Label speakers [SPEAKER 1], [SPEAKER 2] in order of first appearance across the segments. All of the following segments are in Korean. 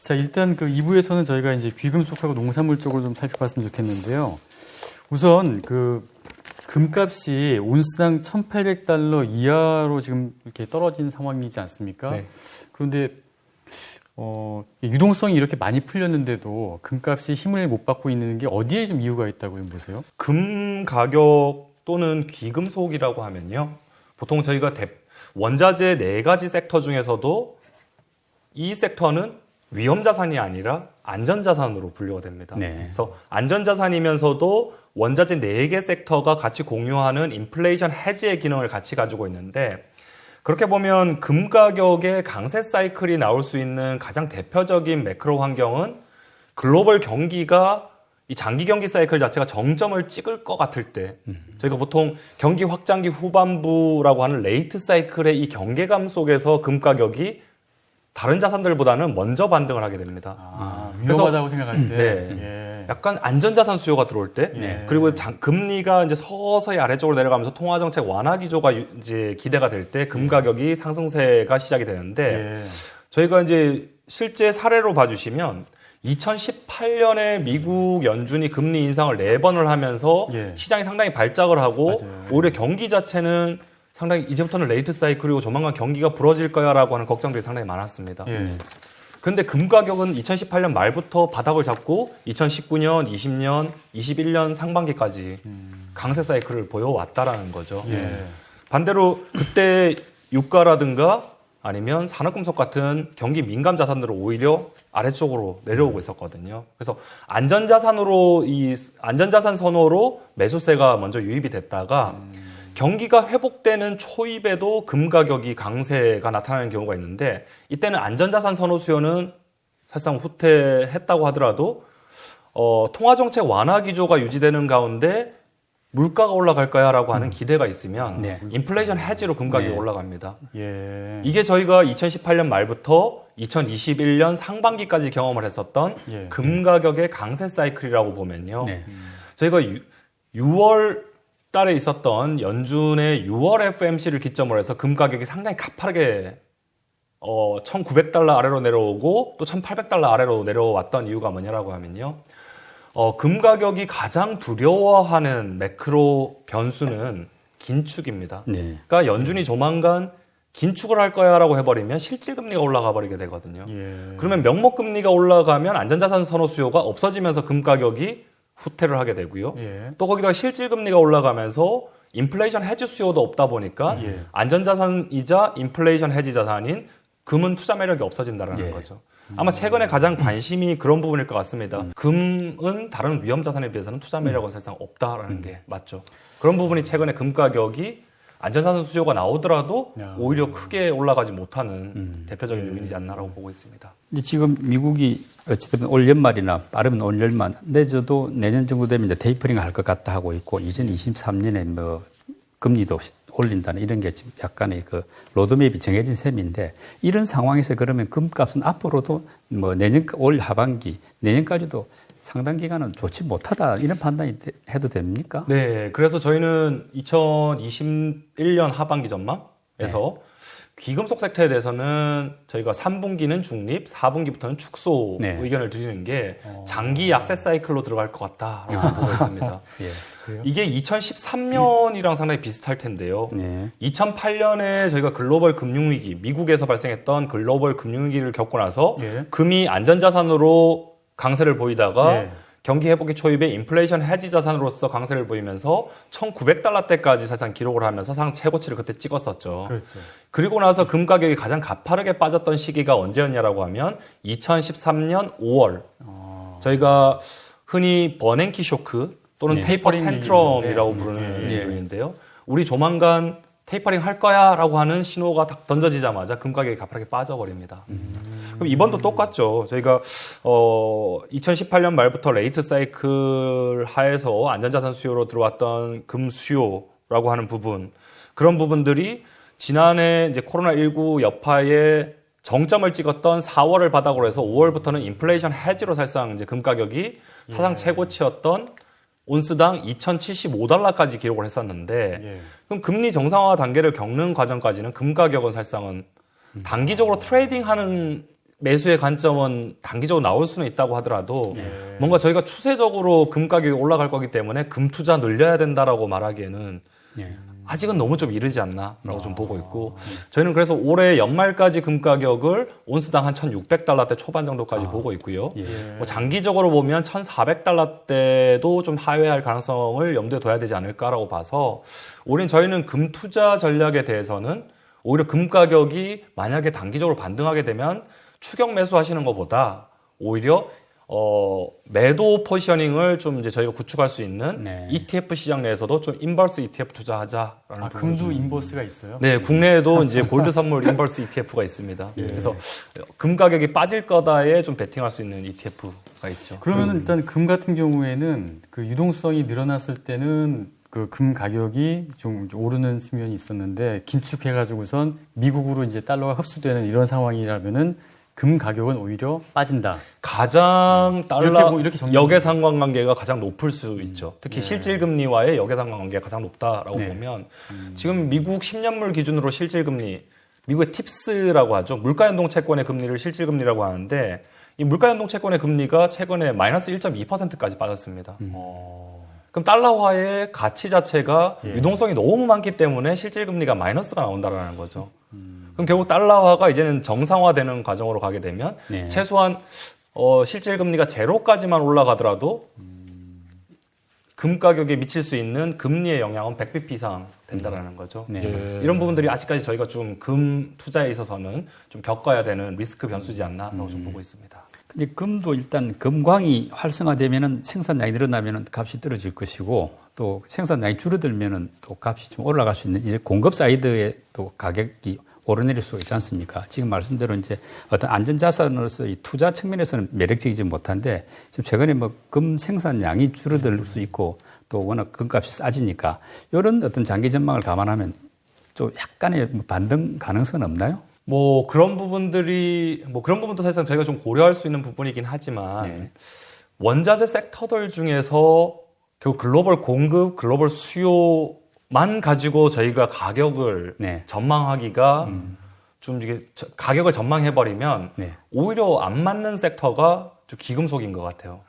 [SPEAKER 1] 자, 일단 그 2부에서는 저희가 이제 귀금속하고 농산물 쪽으로 좀 살펴봤으면 좋겠는데요. 우선 그 금값이 온스당 1,800달러 이하로 지금 이렇게 떨어진 상황이지 않습니까?
[SPEAKER 2] 네.
[SPEAKER 1] 그런데 유동성이 이렇게 많이 풀렸는데도 금값이 힘을 못 받고 있는 게 어디에 좀 이유가 있다고 보세요?
[SPEAKER 2] 금 가격 또는 귀금속이라고 하면요. 보통 저희가 원자재 4가지 섹터 중에서도 이 섹터는 위험자산이 아니라 안전자산으로 분류가 됩니다.
[SPEAKER 1] 네.
[SPEAKER 2] 그래서 안전자산이면서도 원자재 4개 섹터가 같이 공유하는 인플레이션 해지의 기능을 같이 가지고 있는데, 그렇게 보면 금 가격의 강세 사이클이 나올 수 있는 가장 대표적인 매크로 환경은 글로벌 경기가 이 장기 경기 사이클 자체가 정점을 찍을 것 같을 때, 저희가 보통 경기 확장기 후반부라고 하는 레이트 사이클의 이 경계감 속에서 금 가격이 다른 자산들보다는 먼저 반등을 하게 됩니다.
[SPEAKER 1] 위험하다고 생각할 때.
[SPEAKER 2] 네.
[SPEAKER 1] 예.
[SPEAKER 2] 약간 안전자산 수요가 들어올 때,
[SPEAKER 1] 예.
[SPEAKER 2] 그리고 금리가 이제 서서히 아래쪽으로 내려가면서 통화정책 완화 기조가 이제 기대가 될 때 금 가격이 상승세가 시작이 되는데,
[SPEAKER 1] 예.
[SPEAKER 2] 저희가 이제 실제 사례로 봐주시면 2018년에 미국 연준이 금리 인상을 4번을 하면서
[SPEAKER 1] 예.
[SPEAKER 2] 시장이 상당히 발작을 하고,
[SPEAKER 1] 맞아요.
[SPEAKER 2] 오히려 경기 자체는 상당히 이제부터는 레이트 사이클이고 조만간 경기가 불어질 거야라고 하는 걱정들이 상당히 많았습니다.
[SPEAKER 1] 예.
[SPEAKER 2] 그런데 금 가격은 2018년 말부터 바닥을 잡고 2019년, 20년, 21년 상반기까지 강세 사이클을 보여왔다라는 거죠.
[SPEAKER 1] 예.
[SPEAKER 2] 반대로 그때 유가라든가 아니면 산업금속 같은 경기 민감 자산들은 오히려 아래쪽으로 내려오고 있었거든요. 그래서 안전자산 선호로 매수세가 먼저 유입이 됐다가 경기가 회복되는 초입에도 금 가격이 강세가 나타나는 경우가 있는데, 이때는 안전자산 선호 수요는 사실상 후퇴했다고 하더라도 통화정책 완화 기조가 유지되는 가운데 물가가 올라갈 거야라고 하는 기대가 있으면
[SPEAKER 1] 네.
[SPEAKER 2] 인플레이션 해지로 금 가격이
[SPEAKER 1] 네.
[SPEAKER 2] 올라갑니다.
[SPEAKER 1] 예.
[SPEAKER 2] 이게 저희가 2018년 말부터 2021년 상반기까지 경험을 했었던
[SPEAKER 1] 예.
[SPEAKER 2] 금 가격의 강세 사이클이라고 보면요.
[SPEAKER 1] 네.
[SPEAKER 2] 저희가 6월 달에 있었던 연준의 6월 FMC를 기점으로 해서 금 가격이 상당히 가파르게 1,900달러 아래로 내려오고 또 1,800달러 아래로 내려왔던 이유가 뭐냐라고 하면요. 금 가격이 가장 두려워하는 매크로 변수는 긴축입니다.
[SPEAKER 1] 네.
[SPEAKER 2] 그러니까 연준이 조만간 긴축을 할 거야라고 해버리면 실질금리가 올라가 버리게 되거든요.
[SPEAKER 1] 예.
[SPEAKER 2] 그러면 명목금리가 올라가면 안전자산 선호 수요가 없어지면서 금 가격이 후퇴를 하게 되고요.
[SPEAKER 1] 예.
[SPEAKER 2] 또 거기다가 실질금리가 올라가면서 인플레이션 해지 수요도 없다 보니까
[SPEAKER 1] 예.
[SPEAKER 2] 안전자산이자 인플레이션 해지 자산인 금은 투자 매력이 없어진다는
[SPEAKER 1] 예.
[SPEAKER 2] 거죠. 아마 최근에 가장 관심이 그런 부분일 것 같습니다. 금은 다른 위험 자산에 비해서는 투자 매력은 사실상 없다라는 게 맞죠. 그런 부분이 최근에 금 가격이 안전자산 수요가 나오더라도
[SPEAKER 1] 야.
[SPEAKER 2] 오히려 크게 올라가지 못하는 대표적인 요인이지 않나라고 보고 있습니다.
[SPEAKER 3] 지금 미국이 어찌됐든 올 연말이나 빠르면 올 연말 내줘도 내년 정도 되면 이제 테이퍼링 할 것 같다 하고 있고 2023년에 뭐 금리도 올린다는 이런 게 지금 약간의 그 로드맵이 정해진 셈인데, 이런 상황에서 그러면 금값은 앞으로도 뭐 올 하반기 내년까지도 상당 기간은 좋지 못하다 이런 판단이 해도 됩니까?
[SPEAKER 2] 네, 그래서 저희는 2021년 하반기 전망에서 귀금속 섹터에 대해서는 저희가 3분기는 중립, 4분기부터는 축소
[SPEAKER 3] 네.
[SPEAKER 2] 의견을 드리는 게 장기 약세 사이클로 들어갈 것 같다라고 보고 있습니다.
[SPEAKER 3] 예.
[SPEAKER 2] 이게 2013년이랑 상당히 비슷할 텐데요.
[SPEAKER 3] 네.
[SPEAKER 2] 2008년에 저희가 글로벌 금융위기, 미국에서 발생했던 글로벌 금융위기를 겪고 나서
[SPEAKER 1] 예.
[SPEAKER 2] 금이 안전자산으로 강세를 보이다가
[SPEAKER 1] 예.
[SPEAKER 2] 경기 회복기 초입에 인플레이션 해지 자산으로서 강세를 보이면서 1,900달러대까지 사실상 기록을 하면서 상 최고치를 그때 찍었었죠.
[SPEAKER 1] 그렇죠.
[SPEAKER 2] 그리고 나서 금 가격이 가장 가파르게 빠졌던 시기가 언제였냐라고 하면 2013년 5월. 저희가 흔히 버냉키 쇼크 또는
[SPEAKER 1] 네,
[SPEAKER 2] 테이퍼
[SPEAKER 1] 테이퍼링
[SPEAKER 2] 텐트럼이라고
[SPEAKER 1] 얘기인데.
[SPEAKER 2] 부르는
[SPEAKER 1] 예.
[SPEAKER 2] 요인인데요. 우리 조만간 테이퍼링 할 거야라고 하는 신호가 딱 던져지자마자 금 가격이 가파르게 빠져버립니다. 그럼 이번도 똑같죠. 저희가 2018년 말부터 레이트 사이클 하에서 안전자산 수요로 들어왔던 금 수요라고 하는 부분, 그런 부분들이 지난해 이제 코로나19 여파에 정점을 찍었던 4월을 바닥으로 해서 5월부터는 인플레이션 해지로 사실상 이제 금 가격이 사상 최고치였던 온스당 2,075달러까지 기록을 했었는데,
[SPEAKER 1] 예.
[SPEAKER 2] 그럼 금리 정상화 단계를 겪는 과정까지는 금 가격은 사실상은 단기적으로 트레이딩하는 매수의 관점은 단기적으로 나올 수는 있다고 하더라도 뭔가 저희가 추세적으로 금 가격이 올라갈 거기 때문에 금 투자 늘려야 된다라고 말하기에는 아직은 너무 좀 이르지 않나라고 좀 보고 있고 저희는 그래서 올해 연말까지 금 가격을 온스당 한 1,600달러대 초반 정도까지 보고 있고요. 뭐 장기적으로 보면 1,400달러대도 좀 하회할 가능성을 염두에 둬야 되지 않을까라고 봐서 올해는 저희는 금 투자 전략에 대해서는 오히려 금 가격이 만약에 단기적으로 반등하게 되면 추격 매수하시는 것보다 오히려 매도 포지셔닝을 좀 이제 저희가 구축할 수 있는 ETF 시장 내에서도 좀 인버스 ETF 투자하자라는
[SPEAKER 1] 금도 인버스가 있어요?
[SPEAKER 2] 네, 국내에도 이제 골드 선물 인버스 ETF가 있습니다. 그래서 금 가격이 빠질 거다에 좀 베팅할 수 있는 ETF가 있죠.
[SPEAKER 1] 그러면 일단 금 같은 경우에는 그 유동성이 늘어났을 때는 그 금 가격이 좀 오르는 측면이 있었는데 긴축해가지고선 미국으로 이제 달러가 흡수되는 이런 상황이라면은 금 가격은 오히려 빠진다.
[SPEAKER 2] 가장 달러
[SPEAKER 1] 이렇게
[SPEAKER 2] 역외상관관계가 가장 높을 수 있죠. 특히 실질금리와의 역외상관관계가 가장 높다라고 보면 지금 미국 10년물 기준으로 실질금리, 미국의 팁스라고 하죠. 물가연동 채권의 금리를 실질금리라고 하는데 이 물가연동 채권의 금리가 최근에 마이너스 1.2%까지 빠졌습니다. 그럼 달러화의 가치 자체가 유동성이 너무 많기 때문에 실질금리가 마이너스가 나온다라는 거죠. 그럼 결국 달러화가 이제는 정상화되는 과정으로 가게 되면 최소한 실질금리가 제로까지만 올라가더라도 금 가격에 미칠 수 있는 금리의 영향은 100bp 이상 된다라는 거죠. 그래서 이런 부분들이 아직까지 저희가 좀 금 투자에 있어서는 좀 겪어야 되는 리스크 변수지 않나라고 좀 보고 있습니다.
[SPEAKER 3] 근데 금도 일단 금광이 활성화되면은 생산량이 늘어나면은 값이 떨어질 것이고 또 생산량이 줄어들면은 또 값이 좀 올라갈 수 있는 이제 공급 사이드에 또 가격이 오르내릴 수가 있지 않습니까? 지금 말씀대로 이제 어떤 안전자산으로서 이 투자 측면에서는 매력적이지 못한데 지금 최근에 뭐 금 생산량이 줄어들 수 있고 또 워낙 금값이 싸지니까 이런 어떤 장기 전망을 감안하면 좀 약간의 반등 가능성은 없나요?
[SPEAKER 2] 뭐 그런 부분도 사실상 저희가 좀 고려할 수 있는 부분이긴 하지만 원자재 섹터들 중에서 결국 글로벌 공급, 글로벌 수요만 가지고 저희가 가격을 전망하기가 좀 이게 가격을 전망해버리면 오히려 안 맞는 섹터가 좀 귀금속인 것 같아요.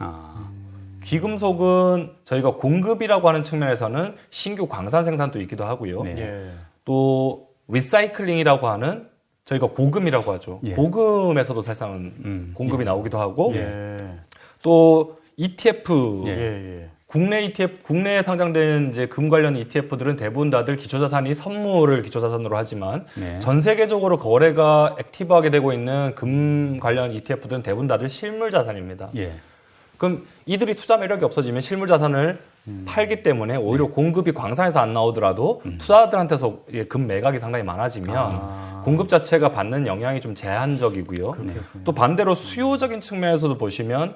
[SPEAKER 2] 귀금속은 저희가 공급이라고 하는 측면에서는 신규 광산 생산도 있기도 하고요. 또 리사이클링이라고 하는 저희가 고금이라고 하죠. 고금에서도 사실상은 공급이 나오기도 하고 또 ETF 국내 ETF, 국내에 상장된 이제 금 관련 ETF들은 대부분 다들 기초자산이 선물을 기초자산으로 하지만 전 세계적으로 거래가 액티브하게 되고 있는 금 관련 ETF들은 대부분 다들 실물자산입니다. 그럼 이들이 투자 매력이 없어지면 실물자산을 팔기 때문에 오히려 공급이 광산에서 안 나오더라도 투자자들한테서 금 매각이 상당히 많아지면 공급 자체가 받는 영향이 좀 제한적이고요. 또 반대로 수요적인 측면에서도 보시면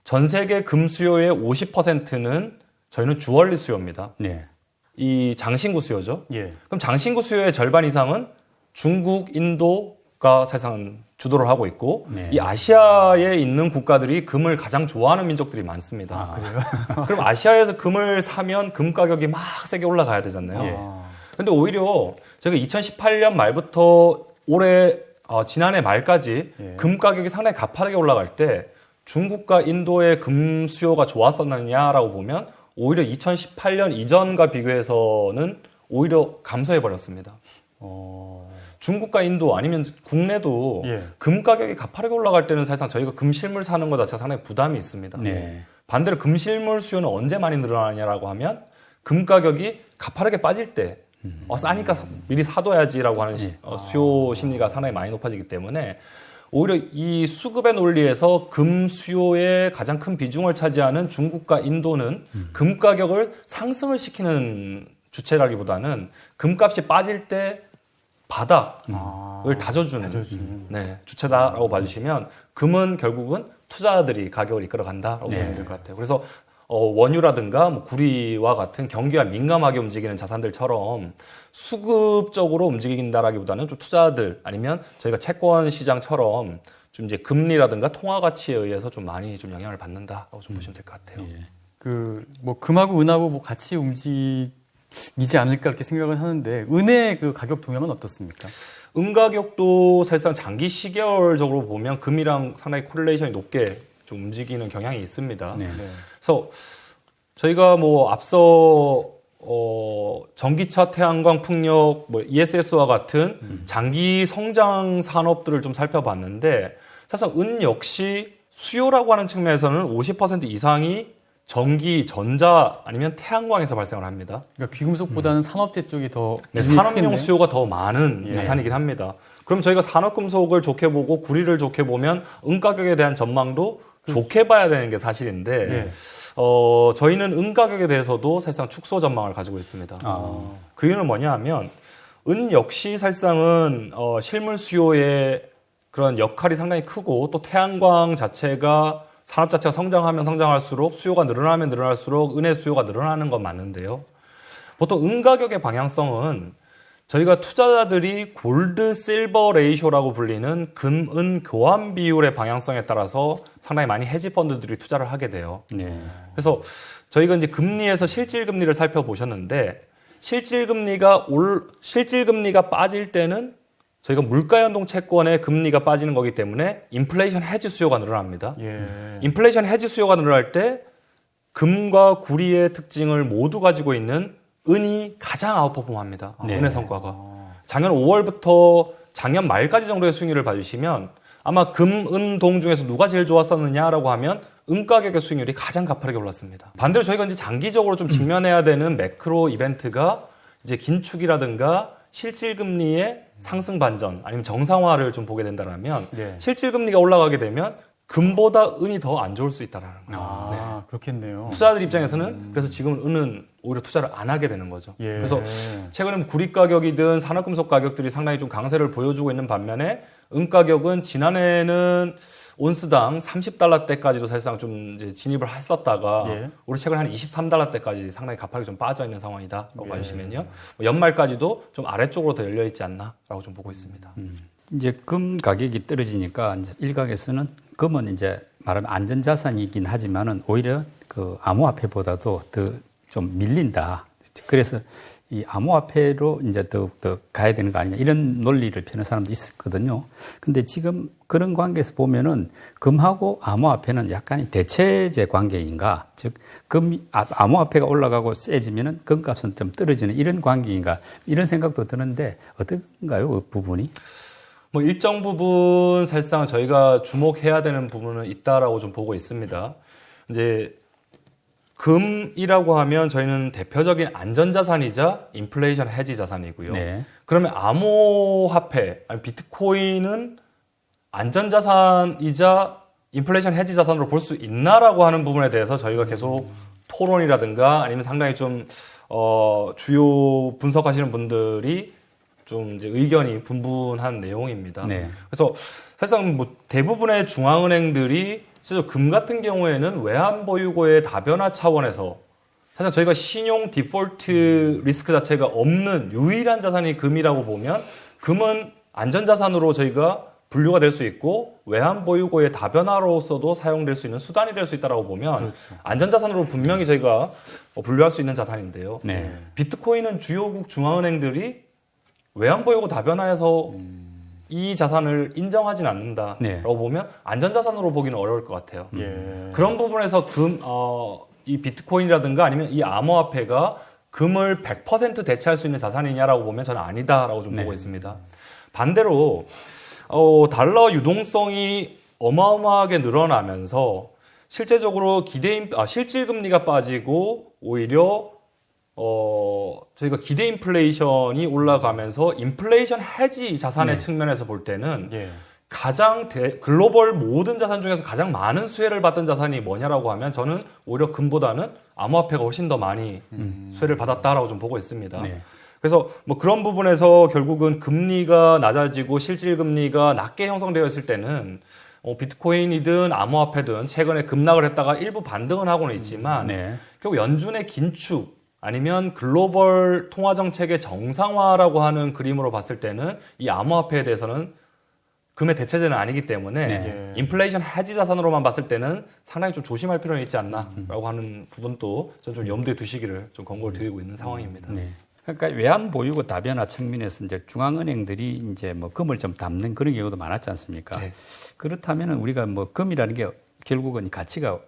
[SPEAKER 2] 전 세계 금 수요의 50%는 저희는 주얼리 수요입니다. 이 장신구 수요죠. 그럼 장신구 수요의 절반 이상은 중국, 인도가 사실상 주도를 하고 있고 이 아시아에 있는 국가들이 금을 가장 좋아하는 민족들이 많습니다. 그래요? 그럼 아시아에서 금을 사면 금 가격이 막 세게 올라가야 되잖아요. 근데 오히려 저희가 2018년 말부터 지난해 말까지 금 가격이 상당히 가파르게 올라갈 때 중국과 인도의 금 수요가 좋았었느냐라고 보면 오히려 2018년 이전과 비교해서는 오히려 감소해버렸습니다. 중국과 인도 아니면 국내도 금 가격이 가파르게 올라갈 때는 사실상 저희가 금 실물 사는 것 자체가 상당히 부담이 있습니다. 반대로 금 실물 수요는 언제 많이 늘어나냐라고 하면 금 가격이 가파르게 빠질 때 싸니까 미리 사둬야지라고 하는 수요 심리가 상당히 많이 높아지기 때문에 오히려 이 수급의 논리에서 금 수요의 가장 큰 비중을 차지하는 중국과 인도는 금 가격을 상승을 시키는 주체라기보다는 금값이 빠질 때 바닥을 다져주는 주체다라고 봐주시면 금은 결국은 투자자들이 가격을 이끌어 간다라고 보시면 될 것 같아요. 그래서 원유라든가 뭐 구리와 같은 경기와 민감하게 움직이는 자산들처럼 수급적으로 움직인다라기보다는 좀 투자자들 아니면 저희가 채권 시장처럼 좀 이제 금리라든가 통화 가치에 의해서 좀 많이 좀 영향을 받는다라고 좀 보시면 될 것 같아요.
[SPEAKER 1] 뭐 금하고 은하고 뭐 같이 움직이지 않을까 이렇게 생각을 하는데 은의 그 가격 동향은 어떻습니까?
[SPEAKER 2] 은가격도 사실상 장기 시계열적으로 보면 금이랑 상당히 코릴레이션이 높게 좀 움직이는 경향이 있습니다.
[SPEAKER 3] 네.
[SPEAKER 2] 그래서 저희가 뭐 앞서 전기차, 태양광, 풍력, 뭐 ESS와 같은 장기 성장 산업들을 좀 살펴봤는데 사실 은 역시 수요라고 하는 측면에서는 50% 이상이 전기, 전자 아니면 태양광에서 발생을 합니다.
[SPEAKER 1] 그러니까 귀금속보다는 산업재 쪽이 더
[SPEAKER 2] 네,
[SPEAKER 1] 비중이
[SPEAKER 2] 산업용
[SPEAKER 1] 크겠네요.
[SPEAKER 2] 수요가 더 많은
[SPEAKER 1] 예.
[SPEAKER 2] 자산이긴 합니다. 그럼 저희가 산업금속을 좋게 보고 구리를 좋게 보면 은 가격에 대한 전망도 좋게 봐야 되는 게 사실인데
[SPEAKER 1] 예.
[SPEAKER 2] 저희는 은 가격에 대해서도 사실상 축소 전망을 가지고 있습니다. 그 이유는 뭐냐 하면 은 역시 사실상은 실물 수요의 그런 역할이 상당히 크고 또 태양광 자체가 산업 자체가 성장하면 성장할수록 수요가 늘어나면 늘어날수록 은의 수요가 늘어나는 건 맞는데요. 보통 은 가격의 방향성은 저희가 투자자들이 골드 실버 레이쇼라고 불리는 금, 은 교환 비율의 방향성에 따라서 상당히 많이 헤지 펀드들이 투자를 하게 돼요.
[SPEAKER 3] 네.
[SPEAKER 2] 그래서 저희가 이제 금리에서 실질 금리를 살펴보셨는데 실질 금리가 빠질 때는 저희가 물가 연동 채권의 금리가 빠지는 거기 때문에 인플레이션 헤지 수요가 늘어납니다.
[SPEAKER 1] 예.
[SPEAKER 2] 인플레이션 헤지 수요가 늘어날 때 금과 구리의 특징을 모두 가지고 있는 은이 가장 아웃퍼폼합니다.
[SPEAKER 3] 네.
[SPEAKER 2] 은의 성과가. 작년 5월부터 작년 말까지 정도의 수익률을 봐주시면 아마 금, 은, 동 중에서 누가 제일 좋았었느냐라고 하면 은 가격의 수익률이 가장 가파르게 올랐습니다. 반대로 저희가 이제 장기적으로 좀 직면해야 되는 매크로 이벤트가 이제 긴축이라든가 실질금리의 상승 반전 아니면 정상화를 좀 보게 된다면
[SPEAKER 1] 예.
[SPEAKER 2] 실질금리가 올라가게 되면 금보다 은이 더 안 좋을 수 있다는 거죠.
[SPEAKER 1] 그렇겠네요.
[SPEAKER 2] 투자자들 입장에서는 그래서 지금 은은 오히려 투자를 안 하게 되는 거죠.
[SPEAKER 1] 예.
[SPEAKER 2] 그래서 최근에 구리 가격이든 산업금속 가격들이 상당히 좀 강세를 보여주고 있는 반면에 은 가격은 지난해는 온스당 30달러대까지도 사실상 좀 이제 진입을 했었다가
[SPEAKER 1] 예.
[SPEAKER 2] 우리 최근에 한 23달러대까지 상당히 가파르게 좀 빠져 있는 상황이다라고 봐주시면요. 뭐 연말까지도 좀 아래쪽으로 더 열려 있지 않나라고 좀 보고 있습니다.
[SPEAKER 3] 이제 금 가격이 떨어지니까 이제 일각에서는 금은 이제 말하면 안전자산이긴 하지만은 오히려 그 암호화폐보다도 더 좀 밀린다. 그래서 이 암호화폐로 이제 더욱더 가야 되는 거 아니냐 이런 논리를 펴는 사람도 있었거든요. 근데 지금 그런 관계에서 보면은 금하고 암호화폐는 약간의 대체제 관계인가, 즉 암호화폐가 올라가고 세지면은 금값은 좀 떨어지는 이런 관계인가 이런 생각도 드는데 어떤가요, 그 부분이?
[SPEAKER 2] 뭐 일정 부분 사실상 저희가 주목해야 되는 부분은 있다라고 좀 보고 있습니다. 이제 금이라고 하면 저희는 대표적인 안전자산이자 인플레이션 헤지 자산이고요.
[SPEAKER 3] 네.
[SPEAKER 2] 그러면 암호화폐, 아니 비트코인은 안전자산이자 인플레이션 헤지 자산으로 볼 수 있나라고 하는 부분에 대해서 저희가 계속 토론이라든가 아니면 상당히 좀 주요 분석하시는 분들이 좀 이제 의견이 분분한 내용입니다.
[SPEAKER 3] 네.
[SPEAKER 2] 그래서 사실상 뭐 대부분의 중앙은행들이 실제로 금 같은 경우에는 외환 보유고의 다변화 차원에서 사실 저희가 신용 디폴트 리스크 자체가 없는 유일한 자산이 금이라고 보면 금은 안전자산으로 저희가 분류가 될 수 있고 외환 보유고의 다변화로서도 사용될 수 있는 수단이 될 수 있다고 보면
[SPEAKER 1] 그렇죠.
[SPEAKER 2] 안전자산으로 분명히 저희가 분류할 수 있는 자산인데요.
[SPEAKER 3] 네.
[SPEAKER 2] 비트코인은 주요국 중앙은행들이 외환보유고 다변화해서 이 자산을 인정하진 않는다라고
[SPEAKER 3] 네.
[SPEAKER 2] 보면 안전자산으로 보기는 어려울 것 같아요.
[SPEAKER 1] 예.
[SPEAKER 2] 그런 부분에서 이 비트코인이라든가 아니면 이 암호화폐가 금을 100% 대체할 수 있는 자산이냐라고 보면 저는 아니다라고 좀
[SPEAKER 3] 네.
[SPEAKER 2] 보고 있습니다. 반대로 달러 유동성이 어마어마하게 늘어나면서 실제적으로 실질금리가 빠지고 오히려 저희가 기대 인플레이션이 올라가면서 인플레이션 헤지 자산의 측면에서 볼 때는
[SPEAKER 1] 예.
[SPEAKER 2] 가장 글로벌 모든 자산 중에서 가장 많은 수혜를 받던 자산이 뭐냐라고 하면 저는 오히려 금보다는 암호화폐가 훨씬 더 많이 수혜를 받았다라고 좀 보고 있습니다.
[SPEAKER 3] 네.
[SPEAKER 2] 그래서 뭐 그런 부분에서 결국은 금리가 낮아지고 실질 금리가 낮게 형성되어 있을 때는 비트코인이든 암호화폐든 최근에 급락을 했다가 일부 반등은 하고는 있지만
[SPEAKER 3] 네.
[SPEAKER 2] 결국 연준의 긴축 아니면 글로벌 통화 정책의 정상화라고 하는 그림으로 봤을 때는 이 암호화폐에 대해서는 금의 대체제는 아니기 때문에
[SPEAKER 3] 네.
[SPEAKER 2] 인플레이션 헤지 자산으로만 봤을 때는 상당히 좀 조심할 필요는 있지 않나라고 하는 부분도 저는 좀 염두에 두시기를 좀 권고를 드리고 있는 상황입니다.
[SPEAKER 3] 네. 그러니까 외환 보유고 다변화 측면에서 이제 중앙은행들이 이제 뭐 금을 좀 담는 그런 경우도 많았지 않습니까?
[SPEAKER 2] 네.
[SPEAKER 3] 그렇다면은 우리가 뭐 금이라는 게 결국은 가치가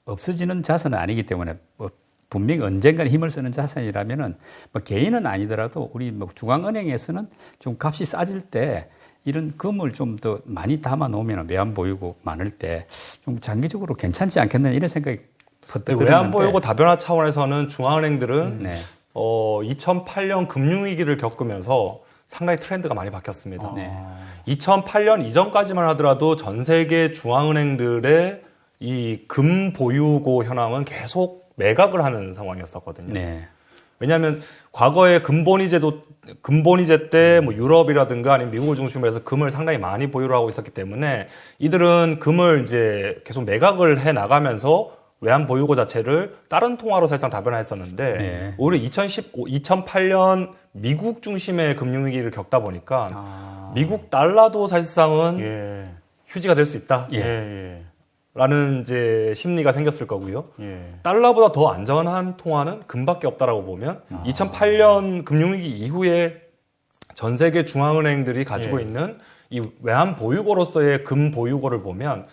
[SPEAKER 3] 없어지는 자산은 아니기 때문에 뭐 분명히 언젠가는 힘을 쓰는 자산이라면은 뭐 개인은 아니더라도 우리 뭐 중앙은행에서는 좀 값이 싸질 때 이런 금을 좀 더 많이 담아 놓으면 외환 보유고 많을 때 좀 장기적으로 괜찮지 않겠나 이런 생각이 퍼뜩
[SPEAKER 2] 외환 보유고 다변화 차원에서는 중앙은행들은
[SPEAKER 3] 네.
[SPEAKER 2] 2008년 금융위기를 겪으면서 상당히 트렌드가 많이 바뀌었습니다.
[SPEAKER 3] 네.
[SPEAKER 2] 2008년 이전까지만 하더라도 전 세계 중앙은행들의 이 금 보유고 현황은 계속 매각을 하는 상황이었었거든요.
[SPEAKER 3] 네.
[SPEAKER 2] 왜냐하면 과거에 금본위제 때 뭐 유럽이라든가 아니면 미국을 중심으로 해서 금을 상당히 많이 보유를 하고 있었기 때문에 이들은 금을 이제 계속 매각을 해 나가면서 외환 보유고 자체를 다른 통화로 사실상 다변화했었는데
[SPEAKER 3] 네.
[SPEAKER 2] 오히려 2008년 미국 중심의 금융위기를 겪다 보니까 미국 달러도 사실상은
[SPEAKER 1] 예.
[SPEAKER 2] 휴지가 될 수 있다.
[SPEAKER 1] 예. 예.
[SPEAKER 2] 라는 이제 심리가 생겼을 거고요.
[SPEAKER 1] 예.
[SPEAKER 2] 달러보다 더 안전한 통화는 금밖에 없다라고 보면 2008년 금융위기 이후에 전 세계 중앙은행들이 가지고
[SPEAKER 1] 예.
[SPEAKER 2] 있는 이 외환 보유고로서의 금 보유고를 보면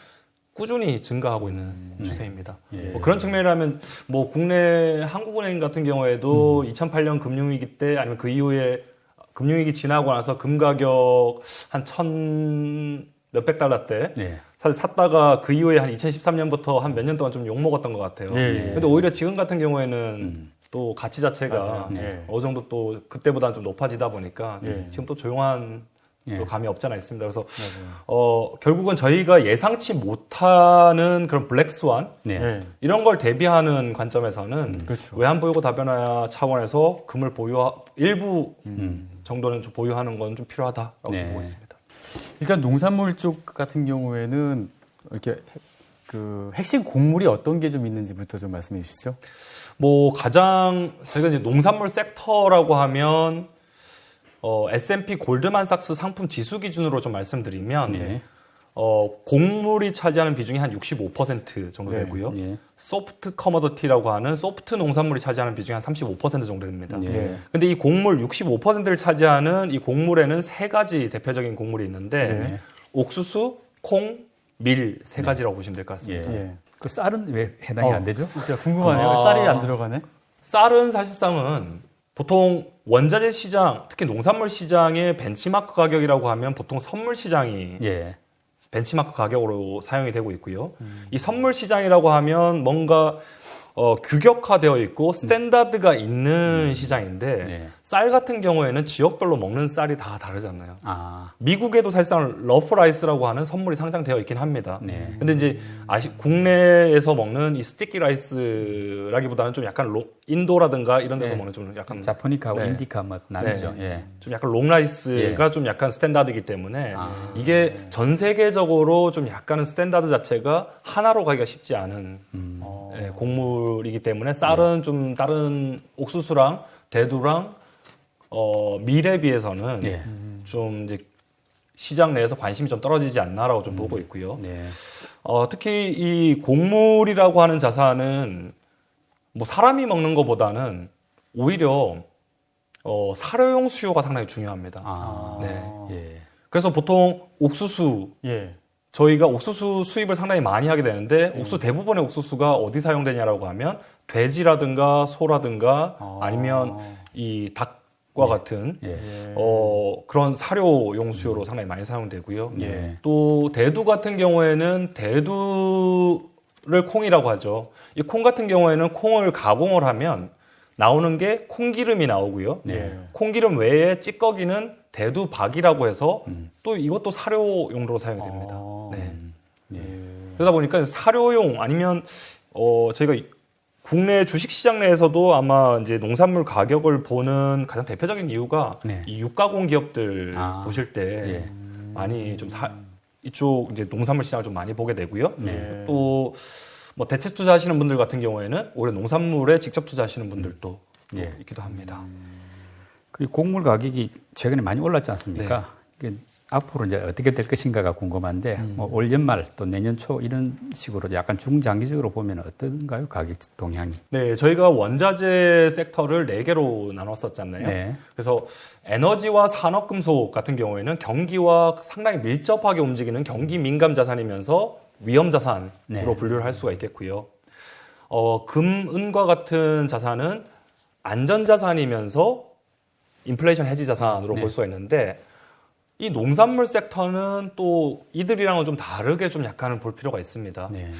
[SPEAKER 2] 꾸준히 증가하고 있는 추세입니다.
[SPEAKER 3] 예.
[SPEAKER 2] 뭐 그런 측면이라면 뭐 국내 한국은행 같은 경우에도 2008년 금융위기 때 아니면 그 이후에 금융위기 지나고 나서 금 가격 한 1,000 몇백 달러 때
[SPEAKER 3] 네.
[SPEAKER 2] 사실 샀다가 그 이후에 한 2013년부터 한 몇 년 동안 좀 욕먹었던 것 같아요.
[SPEAKER 1] 예.
[SPEAKER 2] 근데 오히려 지금 같은 경우에는 또 가치 자체가
[SPEAKER 1] 맞아요. 예.
[SPEAKER 2] 어느 정도 또 그때보다는 좀 높아지다 보니까
[SPEAKER 1] 예.
[SPEAKER 2] 지금 또 조용한
[SPEAKER 3] 예.
[SPEAKER 2] 또 감이 없지 않아 있습니다. 그래서
[SPEAKER 1] 맞아요.
[SPEAKER 2] 결국은 저희가 예상치 못하는 그런 블랙스완
[SPEAKER 3] 네.
[SPEAKER 1] 예.
[SPEAKER 2] 이런 걸 대비하는 관점에서는
[SPEAKER 1] 그렇죠.
[SPEAKER 2] 외환 보유고 다변화 차원에서 금을 일부 정도는 좀 보유하는 건 좀 필요하다라고
[SPEAKER 3] 네.
[SPEAKER 2] 보고 있습니다.
[SPEAKER 1] 일단 농산물 쪽 같은 경우에는 이렇게 그 핵심 곡물이 어떤 게 좀 있는지부터 좀 말씀해 주시죠.
[SPEAKER 2] 뭐 가장 저희가 이제 농산물 섹터라고 하면 S&P 골드만삭스 상품 지수 기준으로 좀 말씀드리면
[SPEAKER 3] 네.
[SPEAKER 2] 곡물이 차지하는 비중이 한 65% 정도
[SPEAKER 1] 네.
[SPEAKER 2] 되고요.
[SPEAKER 3] 예.
[SPEAKER 2] 소프트 커머더티라고 하는 소프트 농산물이 차지하는 비중이 한 35% 정도 됩니다.
[SPEAKER 3] 예.
[SPEAKER 1] 예.
[SPEAKER 2] 근데 이 곡물 65%를 차지하는 이 곡물에는 세 가지 대표적인 곡물이 있는데
[SPEAKER 1] 네.
[SPEAKER 2] 옥수수, 콩, 밀 세 가지라고 보시면 될 것 같습니다.
[SPEAKER 3] 예.
[SPEAKER 1] 예.
[SPEAKER 3] 그 쌀은 왜 해당이 안 되죠?
[SPEAKER 1] 진짜 궁금하네요.
[SPEAKER 2] 아.
[SPEAKER 1] 쌀이 안 들어가네.
[SPEAKER 2] 쌀은 사실상은 보통 원자재 시장, 특히 농산물 시장의 벤치마크 가격이라고 하면 보통 선물 시장이
[SPEAKER 3] 예.
[SPEAKER 2] 벤치마크 가격으로 사용이 되고 있고요. 이 선물 시장이라고 하면 뭔가 규격화되어 있고 스탠다드가 있는 시장인데
[SPEAKER 3] 네.
[SPEAKER 2] 쌀 같은 경우에는 지역별로 먹는 쌀이 다 다르잖아요.
[SPEAKER 3] 아.
[SPEAKER 2] 미국에도 사실상 러프 라이스라고 하는 선물이 상장되어 있긴 합니다.
[SPEAKER 3] 네.
[SPEAKER 2] 근데 이제 국내에서 먹는 이 스티키 라이스라기보다는 좀 약간 인도라든가 이런 데서
[SPEAKER 3] 네.
[SPEAKER 2] 먹는 좀 약간
[SPEAKER 3] 자포니카하고
[SPEAKER 2] 네.
[SPEAKER 3] 인디카 뭐 나뉘죠. 예.
[SPEAKER 2] 좀 약간 롱라이스가 좀 약간 스탠다드이기 때문에
[SPEAKER 3] 아.
[SPEAKER 2] 이게 전 세계적으로 좀 약간은 스탠다드 자체가 하나로 가기가 쉽지 않은 곡물이기 때문에 쌀은 좀 다른 옥수수랑 대두랑 밀에 비해서는
[SPEAKER 3] 예.
[SPEAKER 2] 좀 이제 시장 내에서 관심이 좀 떨어지지 않나라고 좀 보고 있고요.
[SPEAKER 3] 네.
[SPEAKER 2] 특히 이 곡물이라고 하는 자산은 뭐 사람이 먹는 것보다는 오히려 사료용 수요가 상당히 중요합니다.
[SPEAKER 3] 아.
[SPEAKER 2] 네.
[SPEAKER 3] 예.
[SPEAKER 2] 그래서 보통 옥수수
[SPEAKER 1] 예.
[SPEAKER 2] 저희가 옥수수 수입을 상당히 많이 하게 되는데 옥수수 대부분의 옥수수가 어디 사용되냐라고 하면 돼지라든가 소라든가 아니면 이 닭과 같은
[SPEAKER 3] 예.
[SPEAKER 2] 그런 사료용 수요로 상당히 많이 사용되고요.
[SPEAKER 3] 예.
[SPEAKER 2] 또 대두 같은 경우에는 대두를 콩이라고 하죠. 이 콩 같은 경우에는 콩을 가공을 하면 나오는 게 콩기름이 나오고요.
[SPEAKER 1] 예.
[SPEAKER 2] 콩기름 외에 찌꺼기는 대두박이라고 해서 또 이것도 사료용도로 사용이 됩니다. 네.
[SPEAKER 3] 예.
[SPEAKER 2] 그러다 보니까 사료용 아니면 저희가 국내 주식시장 내에서도 아마 이제 농산물 가격을 보는 가장 대표적인 이유가
[SPEAKER 3] 네.
[SPEAKER 2] 이 육가공 기업들
[SPEAKER 3] 아.
[SPEAKER 2] 보실 때
[SPEAKER 3] 예.
[SPEAKER 2] 많이 좀 이쪽 이제 농산물 시장을 좀 많이 보게 되고요.
[SPEAKER 1] 네.
[SPEAKER 2] 또 뭐 대체 투자하시는 분들 같은 경우에는 오히려 농산물에 직접 투자하시는 분들도
[SPEAKER 3] 예.
[SPEAKER 2] 또 있기도 합니다.
[SPEAKER 3] 그 곡물 가격이 최근에 많이 올랐지 않습니까? 앞으로 이제 어떻게 될 것인가가 궁금한데 뭐 올 연말 또 내년 초 이런 식으로 약간 중장기적으로 보면 어떤가요? 가격 동향이?
[SPEAKER 2] 네, 저희가 원자재 섹터를 4개로 나눴었잖아요.
[SPEAKER 3] 네.
[SPEAKER 2] 그래서 에너지와 산업금속 같은 경우에는 경기와 상당히 밀접하게 움직이는 경기 민감 자산이면서 위험 자산으로
[SPEAKER 3] 네.
[SPEAKER 2] 분류를 할 수가 있겠고요. 금, 은과 같은 자산은 안전 자산이면서 인플레이션 해지 자산으로
[SPEAKER 3] 네.
[SPEAKER 2] 볼 수가 있는데 이 농산물 섹터는 또 이들이랑은 좀 다르게 좀 약간은 볼 필요가 있습니다.
[SPEAKER 3] 네.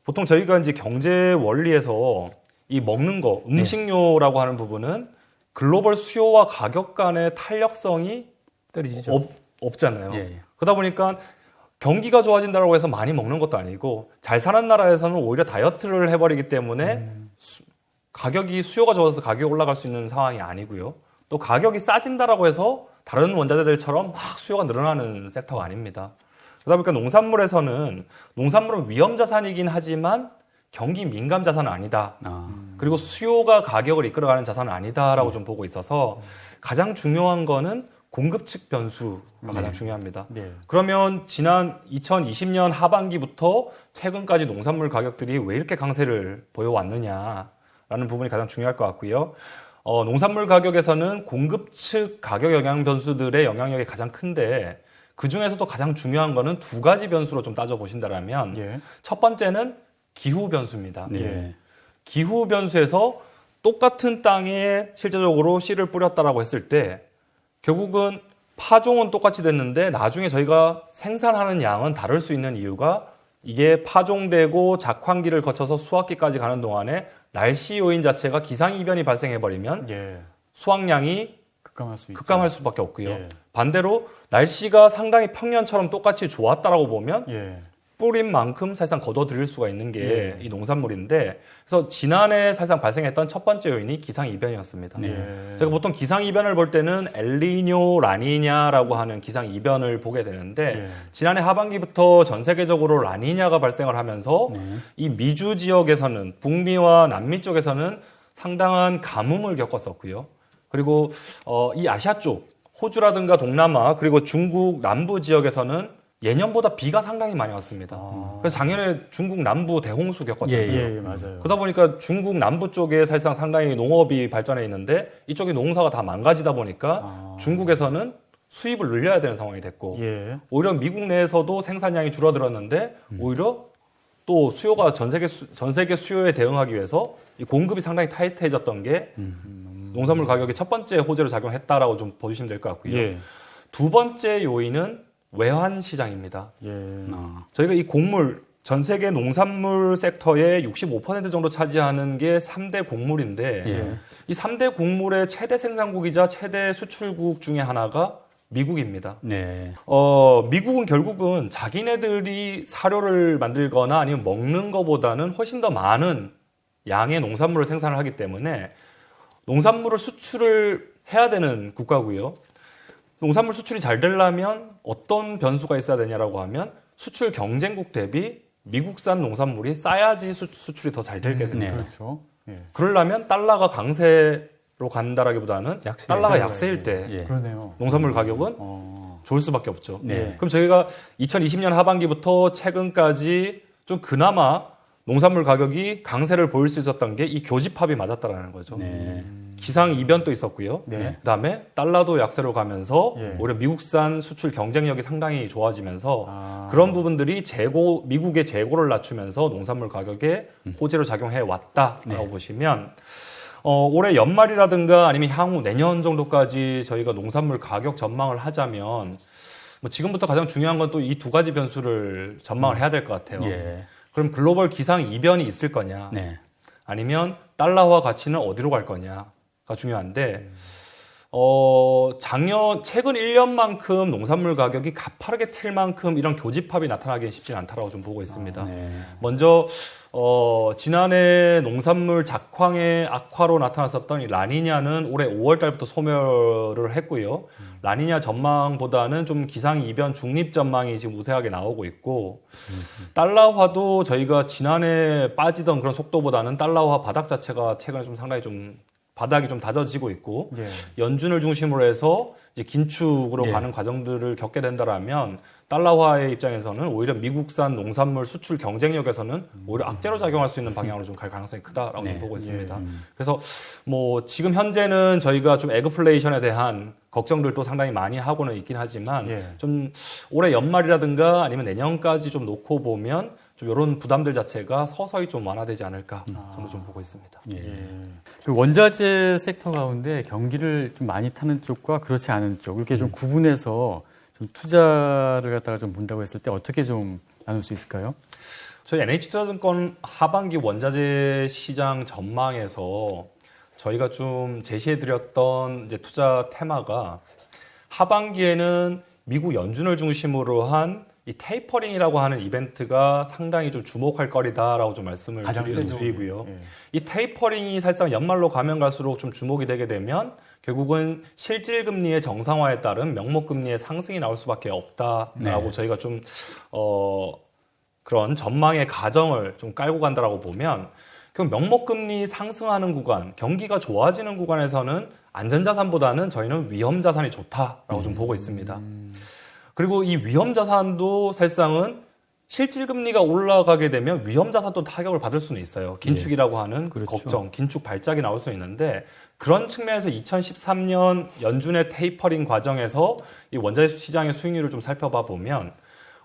[SPEAKER 2] 보통 저희가 이제 경제 원리에서 이 먹는 거, 음식료라고 하는 부분은 글로벌 수요와 가격 간의 탄력성이
[SPEAKER 3] 떨어지죠.
[SPEAKER 2] 없잖아요.
[SPEAKER 3] 예.
[SPEAKER 2] 그러다 보니까 경기가 좋아진다고 해서 많이 먹는 것도 아니고 잘 사는 나라에서는 오히려 다이어트를 해버리기 때문에 가격이 수요가 좋아서 가격이 올라갈 수 있는 상황이 아니고요. 또 가격이 싸진다라고 해서 다른 원자재들처럼 막 수요가 늘어나는 섹터가 아닙니다. 그러다 보니까 농산물은 위험 자산이긴 하지만 경기 민감 자산은 아니다. 그리고 수요가 가격을 이끌어가는 자산은 아니다라고 좀 보고 있어서 가장 중요한 거는 공급 측 변수가 가장 중요합니다.
[SPEAKER 1] 네.
[SPEAKER 2] 그러면 지난 2020년 하반기부터 최근까지 농산물 가격들이 왜 이렇게 강세를 보여왔느냐라는 부분이 가장 중요할 것 같고요. 농산물 가격에서는 공급 측 가격 영향 변수들의 영향력이 가장 큰데 그 중에서도 가장 중요한 거는 2가지 변수로 좀 따져보신다면
[SPEAKER 1] 예.
[SPEAKER 2] 첫 번째는 기후 변수입니다.
[SPEAKER 3] 네.
[SPEAKER 2] 기후 변수에서 똑같은 땅에 실제적으로 씨를 뿌렸다라고 했을 때 결국은 파종은 똑같이 됐는데 나중에 저희가 생산하는 양은 다를 수 있는 이유가 이게 파종되고 작황기를 거쳐서 수확기까지 가는 동안에 날씨 요인 자체가 기상이변이 발생해버리면
[SPEAKER 1] 예.
[SPEAKER 2] 수확량이
[SPEAKER 1] 급감할 수 있죠.
[SPEAKER 2] 급감할 수밖에 없고요.
[SPEAKER 1] 예.
[SPEAKER 2] 반대로 날씨가 상당히 평년처럼 똑같이 좋았다라고 보면
[SPEAKER 1] 예.
[SPEAKER 2] 뿌린 만큼 사실상 거둬들일 수가 있는 게
[SPEAKER 1] 예.
[SPEAKER 2] 이 농산물인데 그래서 지난해 사실상 발생했던 첫 번째 요인이 기상이변이었습니다.
[SPEAKER 1] 예.
[SPEAKER 2] 저희가 보통 기상이변을 볼 때는 엘니뇨, 라니냐라고 하는 기상이변을 보게 되는데
[SPEAKER 1] 예.
[SPEAKER 2] 지난해 하반기부터 전 세계적으로 라니냐가 발생을 하면서 이 미주 지역에서는 북미와 남미 쪽에서는 상당한 가뭄을 겪었었고요. 그리고 이 아시아 쪽 호주라든가 동남아 그리고 중국 남부 지역에서는 예년보다 비가 상당히 많이 왔습니다. 그래서 작년에 중국 남부 대홍수 겪었잖아요.
[SPEAKER 1] 예, 맞아요.
[SPEAKER 2] 그러다 보니까 중국 남부 쪽에 사실상 상당히 농업이 발전해 있는데 이쪽에 농사가 다 망가지다 보니까 중국에서는 수입을 늘려야 되는 상황이 됐고
[SPEAKER 1] 예.
[SPEAKER 2] 오히려 미국 내에서도 생산량이 줄어들었는데 오히려 또 수요가 전 세계 수요에 대응하기 위해서 이 공급이 상당히 타이트해졌던 게 농산물 가격이 첫 번째 호재로 작용했다라고 좀 보시면 될 것 같고요.
[SPEAKER 1] 예.
[SPEAKER 2] 두 번째 요인은 외환 시장입니다.
[SPEAKER 1] 예.
[SPEAKER 2] 저희가 이 곡물 전 세계 농산물 섹터의 65% 정도 차지하는 게 3대 곡물인데
[SPEAKER 3] 예.
[SPEAKER 2] 이 3대 곡물의 최대 생산국이자 최대 수출국 중에 하나가 미국입니다.
[SPEAKER 3] 네.
[SPEAKER 2] 미국은 결국은 자기네들이 사료를 만들거나 아니면 먹는 것보다는 훨씬 더 많은 양의 농산물을 생산을 하기 때문에 농산물을 수출을 해야 되는 국가고요. 농산물 수출이 잘 되려면 어떤 변수가 있어야 되냐라고 하면 수출 경쟁국 대비 미국산 농산물이 싸야지 수출이 더 잘 되게 됩니다.
[SPEAKER 3] 네.
[SPEAKER 1] 그렇죠. 예.
[SPEAKER 2] 그러려면 달러가 강세로 간다라기보다는
[SPEAKER 3] 약세.
[SPEAKER 2] 달러가
[SPEAKER 1] 약세가
[SPEAKER 2] 약세일 때
[SPEAKER 3] 예.
[SPEAKER 1] 그러네요.
[SPEAKER 2] 농산물 가격은 좋을 수밖에 없죠.
[SPEAKER 3] 네.
[SPEAKER 2] 그럼 저희가 2020년 하반기부터 최근까지 좀 그나마 농산물 가격이 강세를 보일 수 있었던 게 이 교집합이 맞았다라는 거죠.
[SPEAKER 3] 네.
[SPEAKER 2] 기상 이변도 있었고요.
[SPEAKER 1] 네.
[SPEAKER 2] 그다음에 달러도 약세로 가면서
[SPEAKER 1] 예.
[SPEAKER 2] 오히려 미국산 수출 경쟁력이 상당히 좋아지면서
[SPEAKER 1] 아.
[SPEAKER 2] 그런 부분들이 미국의 재고를 낮추면서 농산물 가격에 호재로 작용해 왔다라고 보시면 올해 연말이라든가 아니면 향후 내년 정도까지 저희가 농산물 가격 전망을 하자면 뭐 지금부터 가장 중요한 건 또 이 2가지 변수를 전망을 해야 될 것 같아요.
[SPEAKER 3] 예.
[SPEAKER 2] 그럼 글로벌 기상 이변이 있을 거냐?
[SPEAKER 3] 네.
[SPEAKER 2] 아니면 달러화 가치는 어디로 갈 거냐가 중요한데 최근 1년만큼 농산물 가격이 가파르게 튈 만큼 이런 교집합이 나타나기는 쉽지 않다라고 좀 보고 있습니다.
[SPEAKER 3] 네.
[SPEAKER 2] 먼저 지난해 농산물 작황의 악화로 나타났었던 이 라니냐는 올해 5월 달부터 소멸을 했고요. 라니냐 전망보다는 좀 기상 이변 중립 전망이 지금 우세하게 나오고 있고 달러화도 저희가 지난해 빠지던 그런 속도보다는 달러화 바닥 자체가 최근에 좀 상당히 좀 바닥이 좀 다져지고 있고
[SPEAKER 1] 예.
[SPEAKER 2] 연준을 중심으로 해서 이제 긴축으로
[SPEAKER 1] 예.
[SPEAKER 2] 가는 과정들을 겪게 된다라면 달러화의 입장에서는 오히려 미국산 농산물 수출 경쟁력에서는 오히려 악재로 작용할 수 있는 방향으로 좀 갈 가능성이 크다라고
[SPEAKER 3] 네.
[SPEAKER 2] 좀 보고 있습니다.
[SPEAKER 1] 예.
[SPEAKER 2] 그래서 뭐 지금 현재는 저희가 좀 에그플레이션에 대한 걱정들도 상당히 많이 하고는 있긴 하지만
[SPEAKER 1] 예.
[SPEAKER 2] 좀 올해 연말이라든가 아니면 내년까지 좀 놓고 보면 좀 이런 부담들 자체가 서서히 좀 완화되지 않을까 저는 좀 보고 있습니다.
[SPEAKER 3] 예.
[SPEAKER 1] 예. 그 원자재 섹터 가운데 경기를 좀 많이 타는 쪽과 그렇지 않은 쪽 이렇게 좀 구분해서 좀 투자를 갖다가 좀 본다고 했을 때 어떻게 좀 나눌 수 있을까요?
[SPEAKER 2] 저희 NH투자증권 하반기 원자재 시장 전망에서 저희가 좀 제시해드렸던 이제 투자 테마가 하반기에는 미국 연준을 중심으로 한 이 테이퍼링이라고 하는 이벤트가 상당히 좀 주목할 거리다라고 좀 말씀을
[SPEAKER 1] 가장 세죠.
[SPEAKER 2] 드리고요.
[SPEAKER 1] 예.
[SPEAKER 2] 이 테이퍼링이 사실상 연말로 가면 갈수록 좀 주목이 되게 되면 결국은 실질금리의 정상화에 따른 명목금리의 상승이 나올 수밖에 없다라고
[SPEAKER 3] 네.
[SPEAKER 2] 저희가 좀 그런 전망의 가정을 좀 깔고 간다라고 보면 그럼 명목금리 상승하는 구간, 경기가 좋아지는 구간에서는 안전자산보다는 저희는 위험자산이 좋다라고 좀 보고 있습니다. 그리고 이 위험자산도 사실상은 실질금리가 올라가게 되면 위험자산도 타격을 받을 수는 있어요. 긴축이라고 하는
[SPEAKER 3] 그렇죠.
[SPEAKER 2] 걱정, 긴축 발작이 나올 수 있는데 그런 측면에서 2013년 연준의 테이퍼링 과정에서 이 원자재 시장의 수익률을 좀 살펴봐 보면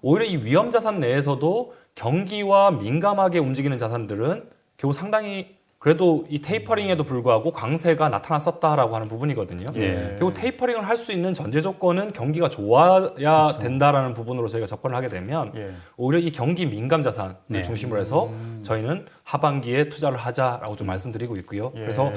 [SPEAKER 2] 오히려 이 위험자산 내에서도 경기와 민감하게 움직이는 자산들은 결국 상당히 그래도 이 테이퍼링에도 불구하고 강세가 나타났었다라고 하는 부분이거든요.
[SPEAKER 1] 예.
[SPEAKER 2] 결국 테이퍼링을 할 수 있는 전제 조건은 경기가 좋아야 된다라는 부분으로 저희가 접근을 하게 되면
[SPEAKER 1] 예.
[SPEAKER 2] 오히려 이 경기 민감 자산을
[SPEAKER 3] 네.
[SPEAKER 2] 중심으로 해서 저희는 하반기에 투자를 하자라고 좀 말씀드리고 있고요.
[SPEAKER 1] 예.
[SPEAKER 2] 그래서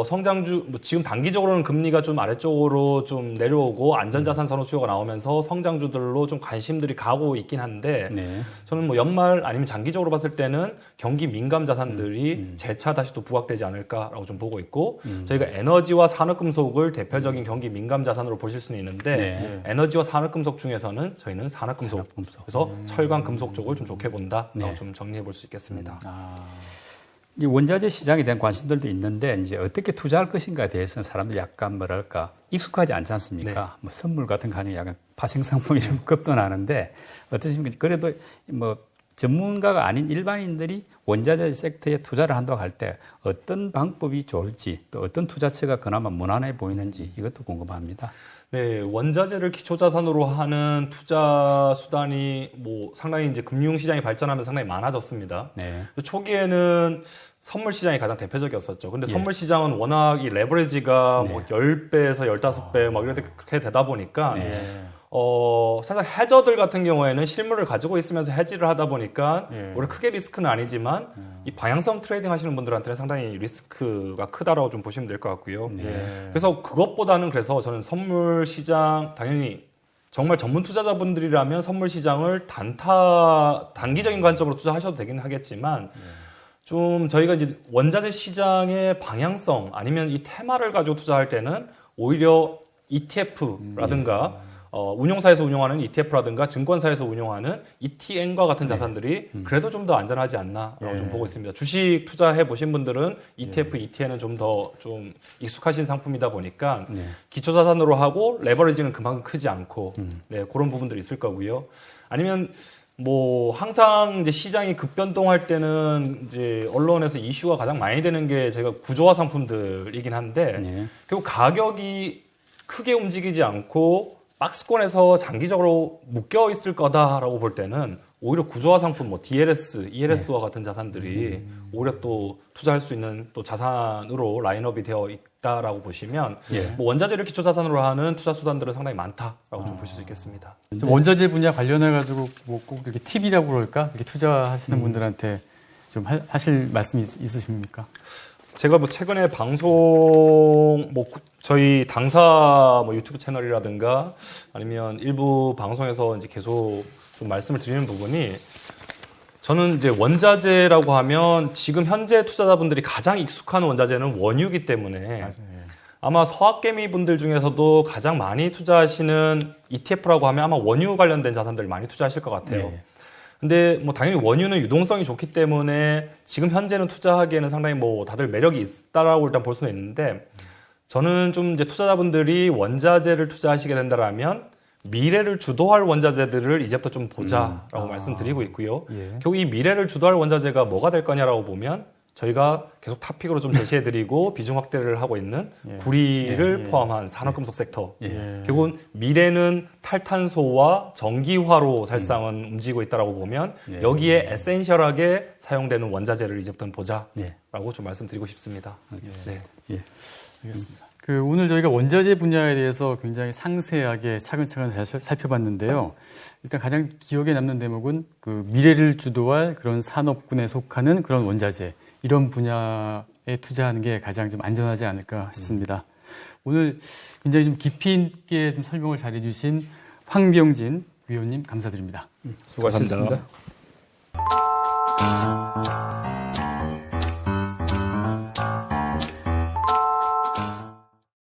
[SPEAKER 2] 성장주 뭐 지금 단기적으로는 금리가 좀 아래쪽으로 좀 내려오고 안전자산 선호 수요가 나오면서 성장주들로 좀 관심들이 가고 있긴 한데
[SPEAKER 3] 네.
[SPEAKER 2] 저는 뭐 연말 아니면 장기적으로 봤을 때는 경기 민감 자산들이 재차 다시 또 부각되지 않을까라고 좀 보고 있고 저희가 에너지와 산업금속을 대표적인 경기 민감 자산으로 보실 수는 있는데
[SPEAKER 3] 네.
[SPEAKER 2] 에너지와 산업금속 중에서는 저희는 산업금속
[SPEAKER 3] 산업금속.
[SPEAKER 2] 그래서 철강 금속 쪽을 좀 좋게 본다라고
[SPEAKER 3] 네.
[SPEAKER 2] 좀 정리해 볼 수 있겠습니다.
[SPEAKER 3] 이 원자재 시장에 대한 관심들도 있는데 이제 어떻게 투자할 것인가에 대해서는 사람들이 약간 뭐랄까 익숙하지 않지 않습니까?
[SPEAKER 2] 네.
[SPEAKER 3] 뭐 선물 같은 거 아니면 약간 파생 상품이 좀 급도나는데 어떠십니까? 그래도 뭐 전문가가 아닌 일반인들이 원자재 섹터에 투자를 한다고 할 때 어떤 방법이 좋을지 또 어떤 투자처가 그나마 무난해 보이는지 이것도 궁금합니다.
[SPEAKER 2] 네, 원자재를 기초자산으로 하는 투자 수단이 뭐 상당히 이제 금융시장이 발전하면서 상당히 많아졌습니다.
[SPEAKER 3] 네.
[SPEAKER 2] 초기에는 선물 시장이 가장 대표적이었었죠. 근데
[SPEAKER 3] 예.
[SPEAKER 2] 선물 시장은 워낙 이 레버리지가
[SPEAKER 3] 네.
[SPEAKER 2] 뭐 10배에서 15배 막 이렇게 되다 보니까
[SPEAKER 3] 네.
[SPEAKER 2] 사실 해저들 같은 경우에는 실물을 가지고 있으면서 해지를 하다 보니까
[SPEAKER 1] 예.
[SPEAKER 2] 우리 크게 리스크는 아니지만 이 방향성 트레이딩 하시는 분들한테는 상당히 리스크가 크다라고 좀 보시면 될 것 같고요.
[SPEAKER 1] 예.
[SPEAKER 2] 그래서 그것보다는 그래서 저는 선물 시장 당연히 정말 전문 투자자분들이라면 선물 시장을 단기적인 관점으로 투자하셔도 되긴 하겠지만 좀 저희가 이제 원자재 시장의 방향성 아니면 이 테마를 가지고 투자할 때는 오히려 ETF라든가 운용사에서 운용하는 ETF라든가 증권사에서 운용하는 ETN과 같은 자산들이 그래도 좀 더 안전하지 않나라고
[SPEAKER 1] 예.
[SPEAKER 2] 좀 보고 있습니다. 주식 투자해 보신 분들은 ETF, ETN은 좀 더 좀 익숙하신 상품이다 보니까
[SPEAKER 3] 네.
[SPEAKER 2] 기초 자산으로 하고 레버리지는 그만큼 크지 않고 네, 그런 부분들이 있을 거고요. 아니면 뭐 항상 이제 시장이 급변동할 때는 이제 언론에서 이슈가 가장 많이 되는 게 저희가 구조화 상품들이긴 한데
[SPEAKER 3] 네.
[SPEAKER 2] 결국 가격이 크게 움직이지 않고 박스권에서 장기적으로 묶여 있을 거다라고 볼 때는 오히려 구조화 상품, 뭐 DLS, ELS와 같은 자산들이 오히려 또 투자할 수 있는 또 자산으로 라인업이 되어 있다라고 보시면
[SPEAKER 3] 예.
[SPEAKER 2] 뭐 원자재를 기초 자산으로 하는 투자 수단들은 상당히 많다라고 좀 보실 수 있겠습니다.
[SPEAKER 1] 좀 원자재 분야 관련해 가지고 뭐 꼭 이렇게 팁이라고 그럴까? 이렇게 투자하시는 분들한테 좀 하실 말씀 있으십니까?
[SPEAKER 2] 제가 뭐 최근에 방송 뭐 저희 당사 뭐 유튜브 채널이라든가 아니면 일부 방송에서 이제 계속 좀 말씀을 드리는 부분이 저는 이제 원자재라고 하면 지금 현재 투자자분들이 가장 익숙한 원자재는 원유이기 때문에
[SPEAKER 1] 맞아요.
[SPEAKER 2] 아마 서학개미 분들 중에서도 가장 많이 투자하시는 ETF라고 하면 아마 원유 관련된 자산들 많이 투자하실 것 같아요.
[SPEAKER 3] 네.
[SPEAKER 2] 근데 뭐 당연히 원유는 유동성이 좋기 때문에 지금 현재는 투자하기에는 상당히 뭐 다들 매력이 있다라고 일단 볼 수는 있는데 저는 좀 이제 투자자분들이 원자재를 투자하시게 된다라면 미래를 주도할 원자재들을 이제부터 좀 보자라고 말씀드리고 있고요.
[SPEAKER 1] 예.
[SPEAKER 2] 결국 이 미래를 주도할 원자재가 뭐가 될 거냐라고 보면 저희가 계속 탑픽으로 좀 제시해드리고 비중 확대를 하고 있는
[SPEAKER 1] 예.
[SPEAKER 2] 구리를
[SPEAKER 1] 예.
[SPEAKER 2] 포함한 산업금속 섹터.
[SPEAKER 1] 예.
[SPEAKER 2] 결국은 미래는 탈탄소와 전기화로 살상은 움직이고 있다라고 보면
[SPEAKER 3] 예.
[SPEAKER 2] 여기에 에센셜하게 사용되는 원자재를 이제부터는 보자라고
[SPEAKER 3] 예.
[SPEAKER 2] 좀 말씀드리고 싶습니다. 네.
[SPEAKER 3] 예.
[SPEAKER 1] 알겠습니다. 그 오늘 저희가 원자재 분야에 대해서 굉장히 상세하게 차근차근 잘 살펴봤는데요. 일단 가장 기억에 남는 대목은 그 미래를 주도할 그런 산업군에 속하는 그런 원자재 이런 분야에 투자하는 게 가장 좀 안전하지 않을까 싶습니다. 오늘 굉장히 좀 깊이 있게 좀 설명을 잘해주신 황병진 위원님 감사드립니다.
[SPEAKER 2] 수고하셨습니다.
[SPEAKER 3] 감사합니다.